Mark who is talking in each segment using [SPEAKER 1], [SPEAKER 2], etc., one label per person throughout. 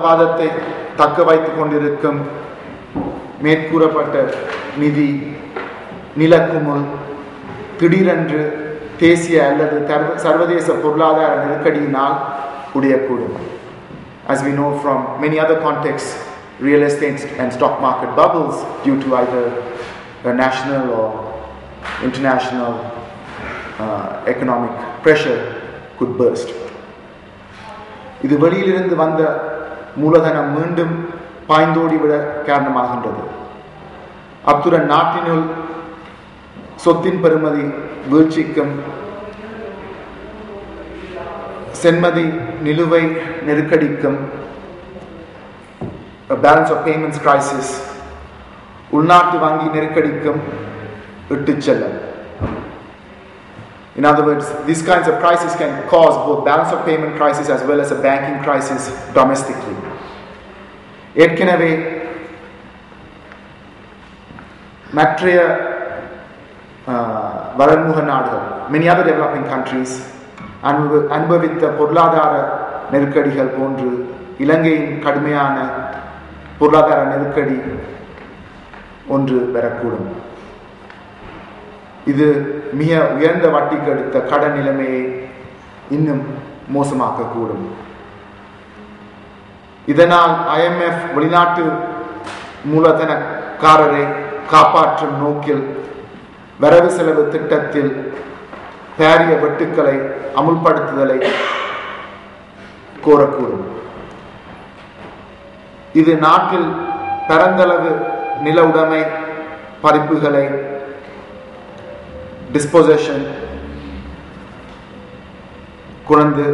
[SPEAKER 1] வாதத்தை தக்க வைத்துக் கொண்டிருக்கும் மேற்கூறப்பட்ட நிதி நிலக்குமுல் திடீரென்று தேசிய அல்லது சர்வதேச பொருளாதார நெருக்கடியினால் உடையக்கூடும். As we know from many other contexts, real estate and stock market bubbles due to either a national or international economic pressure could burst. இது வெளியிலிருந்து வந்த மூலதனம் மீண்டும் பாய்ந்தோடிவிட காரணமாகின்றது. அத்துடன் நாட்டினுள் சொத்தின் பெறுமதி வீழ்ச்சிக்கும் சென்மதி நிலுவை நெருக்கடிக்கும் பேலன்ஸ் ஆஃப் பேமெண்ட்ஸ் கிரைசிஸ் உள்நாட்டு வங்கி நெருக்கடிக்கும் இட்டுச் செல்லும். In other words, these kinds of crises can cause both balance of payment crisis as well as a banking crisis domestically. ஏற்கனவே மற்றைய வளர்முக நாடுகள், many other developing countries அனுபவித்த பொருளாதார நெருக்கடிகள் போன்று இலங்கையின் கடுமையான பொருளாதார நெருக்கடி ஒன்று வரக்கூடும். இது மிக உயர்ந்த வட்டிக்கு எடுத்த கடன் நிலைமையை இன்னும் மோசமாக்கக்கூடும். இதனால் IMF வெளிநாட்டு மூலதனக்காரரை காப்பாற்றும் நோக்கில் வரவு செலவு திட்டத்தில் பாரிய வெட்டுக்களை அமுல்படுத்துதலை கோரக்கூடும். இது நாட்டில் பரந்தளவு நில உடைமை பறிப்புகளை டிஸ்போசேஷன் குறைந்து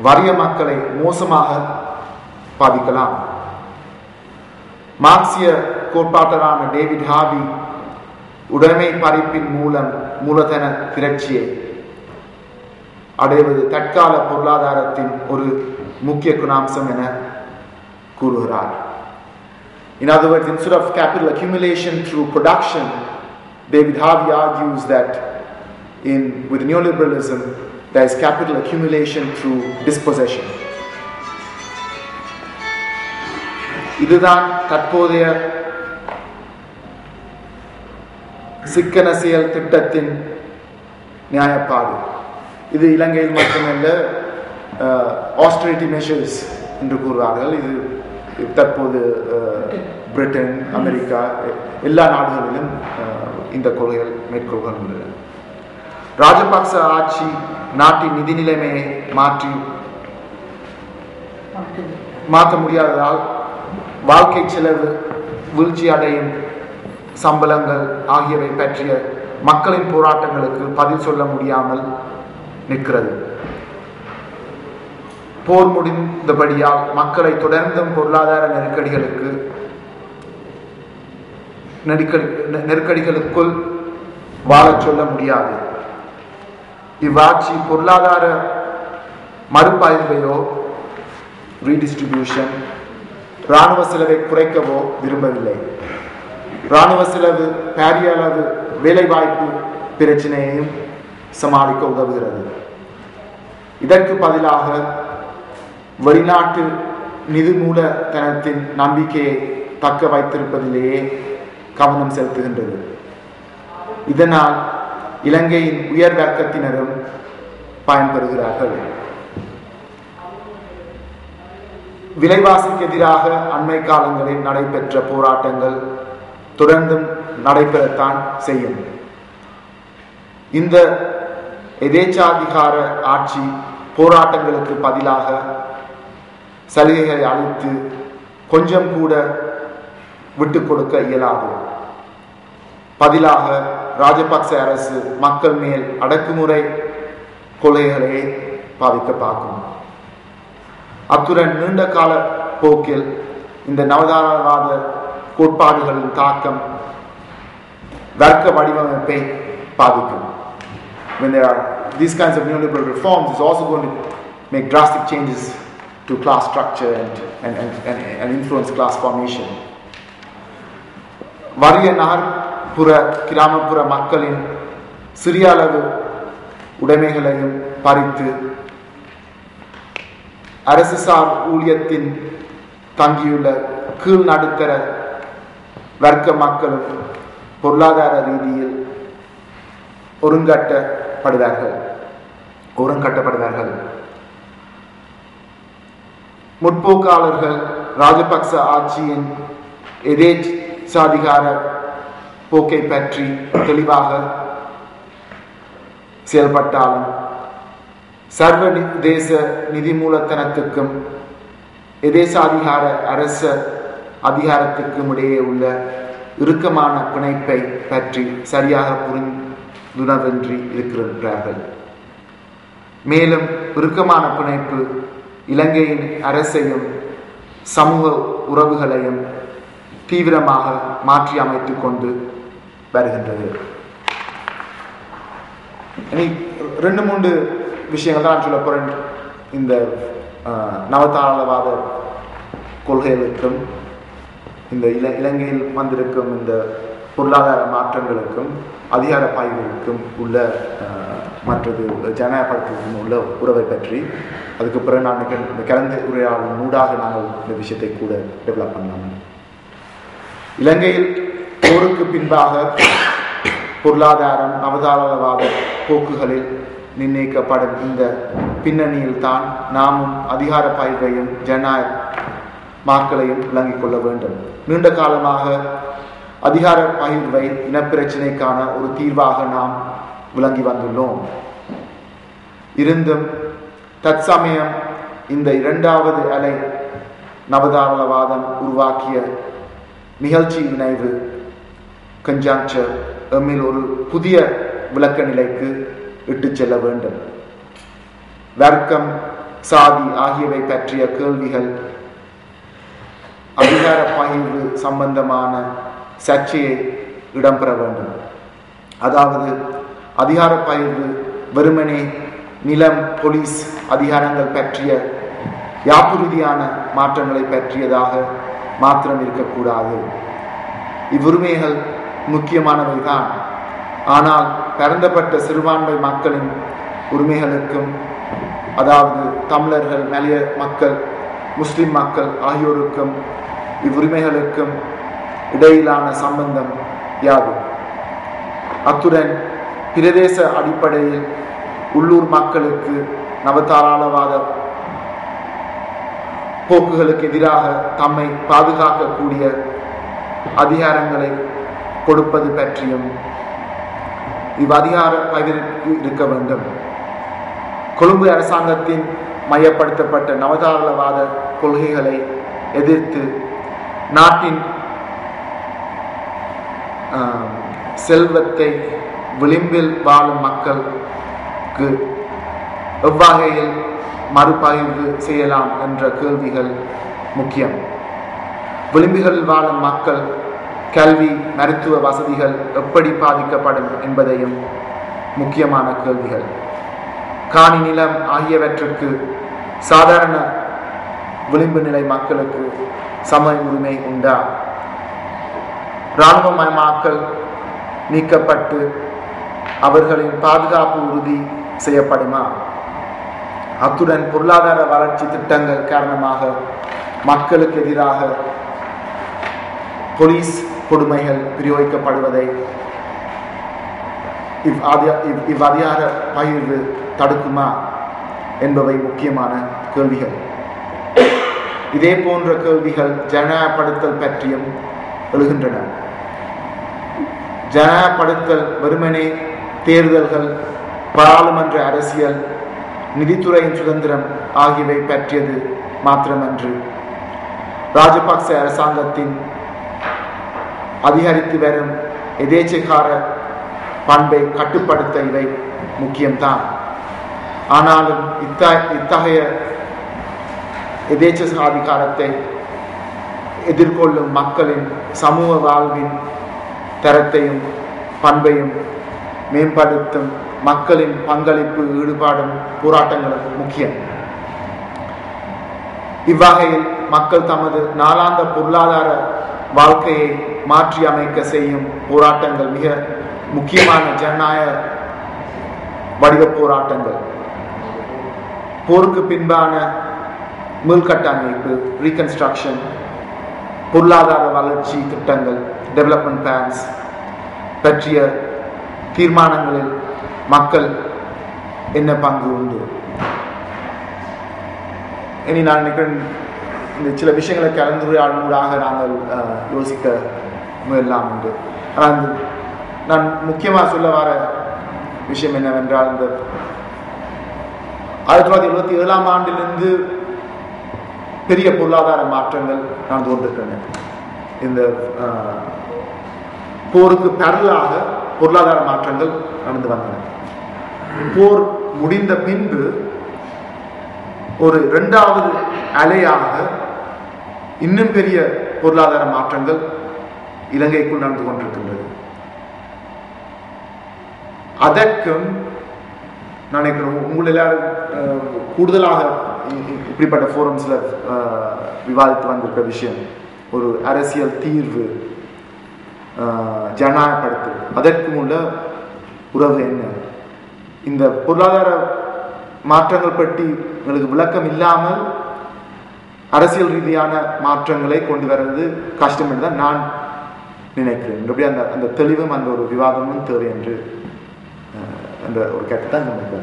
[SPEAKER 1] வறிய மக்களை மோசமாக பாதிக்கலாம். மார்க்சிய கோட்பாட்டரான டேவிட் ஹாவி உடைமை பறிப்பின் மூலம் மூலதன திரட்சியை அடைவது தற்கால பொருளாதாரத்தின் ஒரு முக்கிய குணாம்சம் என கூறுகிறார். In other words, instead of capital accumulation through production, David Harvey argues that with neoliberalism there is capital accumulation through dispossession. இதுதான் தற்போதைய சிக்கன செயல் திட்டத்தின் நியாயப்பாடு. இது இலங்கையில் மட்டுமல்ல, ஆஸ்டரிட்டி மெஷர்ஸ் என்று கூறுவார்கள். இது தற்போது பிரிட்டன், அமெரிக்கா எல்லா நாடுகளிலும் இந்த கொள்கைகள் மேற்கொள்கின்றன. ராஜபக்ச ஆட்சி நாட்டின் நிதி நிலைமையை மாற்ற முடியாததால் வாழ்க்கை செலவு வீழ்ச்சி அடையும் சம்பளங்கள் ஆகியவை பற்றிய மக்களின் போராட்டங்களுக்கு பதில் சொல்ல முடியாமல் நிற்கிறது. போர் முடிந்தபடியால் மக்களை தொடர்ந்தும் பொருளாதார நெருக்கடிகளுக்குள் வாழச் சொல்ல முடியாது. இவ்வாட்சி பொருளாதார மறுபாய்வையோ ரீடிஸ்ட்ரிபியூஷன் இராணுவ செலவை குறைக்கவோ விரும்பவில்லை. இராணுவ செலவு பாரிய அளவு வேலைவாய்ப்பு பிரச்சனையையும் சமாளிக்க உதவுகிறது. இதற்கு பதிலாக வெளிநாட்டு நிதி மூலதனத்தின் நம்பிக்கையை தக்க வைத்திருப்பதிலேயே கவனம் செலுத்துகின்றது. இதனால் இலங்கையின் உயர் வர்க்கத்தினரும் பயன்பெறுகிறார்கள். விலைவாசிக்கு எதிராக அண்மை காலங்களில் நடைபெற்ற போராட்டங்கள் தொடர்ந்தும் நடைபெறத்தான் செய்யும். இந்த எதேச்சாதிகார ஆட்சி போராட்டங்களுக்கு பதிலாக சலுகைகளை அளித்து கொஞ்சம் கூட விட்டுக் கொடுக்க இயலாது. பதிலாக ராஜபக்ச அரசு மக்கள் மேல் அடக்குமுறை கொள்கைகளை பாவிக்க பார்க்கும். அத்துடன் நீண்ட கால போக்கில் இந்த நவதாரவாத கோட்பாடுகளின் தாக்கம் வர்க்க வடிவமைப்பை பாதிக்கும். When there are these kinds of neoliberal reforms, it's also going to make drastic changes to class structure and influence class formation. வறிய நகர்ப்புற கிராமப்புற மக்களின் சிறிய அளவு உடைமைகளையும் பறித்து அரசு சார் ஊழியத்தின் தங்கியுள்ள கீழ் நடுத்தர வர்க்க மக்களும் பொருளாதார ரீதியில் ஒருங்கட்டப்படுவார்கள். முற்போக்காளர்கள் ராஜபக்ச ஆட்சியின் எதேச்சாதிகார போக்கை பற்றி தெளிவாக செயல்பட்டாலும் சர்வதேச நிதி மூலதனத்துக்கும் எதேசாதிகார அரச அதிகாரத்துக்கும் இடையே உள்ள இறுக்கமான பிணைப்பை பற்றி சரியாக புரிந்துணர்வின்றி இருக்கிறார்கள். மேலும் இறுக்கமான பிணைப்பு இலங்கையின் அரசையும் சமூக உறவுகளையும் தீவிரமாக மாற்றி அமைத்துக் கொண்டு வருகின்றது. இனி 2-3 விஷயங்கள் தான் சொல்ல போறேன். இந்த நவதாராளவாத கொள்கைகளுக்கும் இந்த இலங்கையில் வந்திருக்கும் இந்த பொருளாதார மாற்றங்களுக்கும் அதிகார பாய்வுகளுக்கும் உள்ள மற்றது ஜனநாயகப்படுத்துவதற்கும் உள்ள உறவை பற்றி அதுக்கு பிறகு நான் இந்த கலந்து உரையாடலின் ஊடாக நாங்கள் இந்த விஷயத்தை கூட டெவலப் பண்ணலாம். இலங்கையில் போருக்கு பின்பாக பொருளாதாரம் நவதாராளவாத போக்குகளில் நிர்ணயிக்கப்படும் இந்த பின்னணியில் தான் நாமும் அதிகார பாய்வையும் ஜனநாயக மாக்களையும் விளங்கிக் கொள்ள வேண்டும். நீண்ட காலமாக அதிகார பகிர்வை இனப்பிரச்சினைக்கான ஒரு தீர்வாக நாம் விளங்கி வந்துள்ளோம். இருந்தும் தற்சமயம் இந்த 2வது அலை நவதாராளவாதம் உருவாக்கிய நிகழ்ச்சி இணைவு கன்ஜங்க்சர் எம்மில் ஒரு புதிய விளக்க நிலைக்கு இட்டு செல்ல வேண்டும். வர்க்கம் சாதி ஆகியவை பற்றிய கேள்விகள் அதிகார பகிர்வு சம்பந்தமான சர்ச்சையை இடம்பெற வேண்டும். அதாவது அதிகார பகிர்வு வெறுமனே நிலம் போலீஸ் அதிகாரங்கள் பற்றிய யாப்புறுதியான மாற்றங்களை பற்றியதாக மாத்திரம் இருக்கக்கூடாது. இவ்வுரிமைகள் முக்கியமானவைதான். ஆனால் பரந்தப்பட்ட சிறுபான்மை மக்களின் உரிமைகளுக்கும், அதாவது தமிழர்கள், மலைய மக்கள், முஸ்லிம் மக்கள் ஆகியோருக்கும் இவ்வுரிமைகளுக்கும் இடையிலான சம்பந்தம் யாது? அத்துடன் பிரதேச அடிப்படையில் உள்ளூர் மக்களுக்கு நவதாராளவாத போக்குகளுக்கு எதிராக தம்மை பாதுகாக்கக்கூடிய அதிகாரங்களை கொடுப்பது பற்றியும் இவ்வதிகார பகிர்வு இருக்க வேண்டும். கொழும்பு அரசாங்கத்தின் மையப்படுத்தப்பட்ட நவதாராளவாத கொள்கைகளை எதிர்த்து நாட்டின் செல்வத்தை விளிம்பில் வாழும் மக்களுக்கு எவ்வகையில் மறுபகிர்வு செய்யலாம் என்ற கேள்விகள் முக்கியம். விளிம்புகளில் வாழும் மக்கள் கல்வி, மருத்துவ வசதிகள் எப்படி பாதிக்கப்படும் என்பதையும் முக்கியமான கேள்விகள். காணி, நிலம் ஆகியவற்றுக்கு சாதாரண விளிம்பு நிலை மக்களுக்கு சம உரிமை உண்டா? இராணுவமயமாக்கல் நீக்கப்பட்டு அவர்களின் பாதுகாப்பு உறுதி செய்யப்படுமா? அத்துடன் பொருளாதார வளர்ச்சி திட்டங்கள் காரணமாக மக்களுக்கு எதிராக போலீஸ் கொடுமைகள் பிரயோகிக்கப்படுவதை இவ்வதிகார பகிர்வு தடுக்குமா என்பவை முக்கியமான கேள்விகள். இதே போன்ற கேள்விகள் ஜனநாயகப்படுத்தல் பற்றியும் எழுகின்றன. ஜனநாயகப்படுத்தல் வெறுமனே தேர்தல்கள், பாராளுமன்ற அரசியல், நிதித்துறையின் சுதந்திரம் ஆகியவை பற்றியது மாத்திரமன்று, ராஜபக்ச அரசாங்கத்தின் அதிகரித்து வரும் எதேச்சகார பண்பை கட்டுப்படுத்த இவை முக்கியம்தான். ஆனாலும் இத்தகைய எதேச்சாதிகாரத்தை எதிர்கொள்ளும் மக்களின் சமூக வாழ்வின் தரத்தையும் பண்பையும் மேம்படுத்தும் மக்களின் பங்களிப்பு, ஈடுபாடும் போராட்டங்களும் முக்கியம். இவ்வகையில் மக்கள் தமது நாளாந்த பொருளாதார வாழ்க்கையை மாற்றி அமைக்க செய்யும் போராட்டங்கள் மிக முக்கியமான ஜனநாயக வடிவ போராட்டங்கள். போருக்கு பின்பான மீள்கட்டமைப்பு, ரீகன்ஸ்ட்ரக்ஷன், பொருளாதார வளர்ச்சி திட்டங்கள், டெவலப்மெண்ட் பிளான்ஸ் பற்றிய தீர்மானங்களில் மக்கள் என்ன பங்கு உண்டு? இனி நான் நினைக்கிறேன் இந்த சில விஷயங்களை கலந்துரையாடலாக நாங்கள் யோசிக்க முயலாம் என்று. ஆனால் நான் முக்கியமாக சொல்ல வர விஷயம் என்னவென்றால், இந்த 1977 ஆண்டிலிருந்து பெரிய பொருளாதார மாற்றங்கள் நடந்து கொண்டிருக்கின்றன. இந்த போருக்கு பரவலாக பொருளாதார மாற்றங்கள் நடந்து வந்தன. போர் முடிந்த பின்பு ஒரு இரண்டாவது அலையாக இன்னும் பெரிய பொருளாதார மாற்றங்கள் இலங்கைக்குள் நடந்து கொண்டிருக்கின்றது. அதற்கும் நினைக்கிறோம் உங்கள் எல்லாரும் கூடுதலாக இப்படிப்பட்ட ஃபோரம்ஸில் விவாதித்து வந்திருக்க விஷயம் ஒரு அரசியல் தீர்வு, ஜனநாயகப்படுத்தல், அதற்கும் உள்ள உறவு என்ன? இந்த பொருளாதார மாற்றங்கள் பற்றி உங்களுக்கு விளக்கம் இல்லாமல் அரசியல் ரீதியான மாற்றங்களை கொண்டு வர்றது கஷ்டம் என்று தான் நான் நினைக்கிறேன். அப்படி அந்த தெளிவும் அந்த ஒரு விவாதமும் தேவை என்று அந்த ஒரு கருத்தை தான் நமக்கு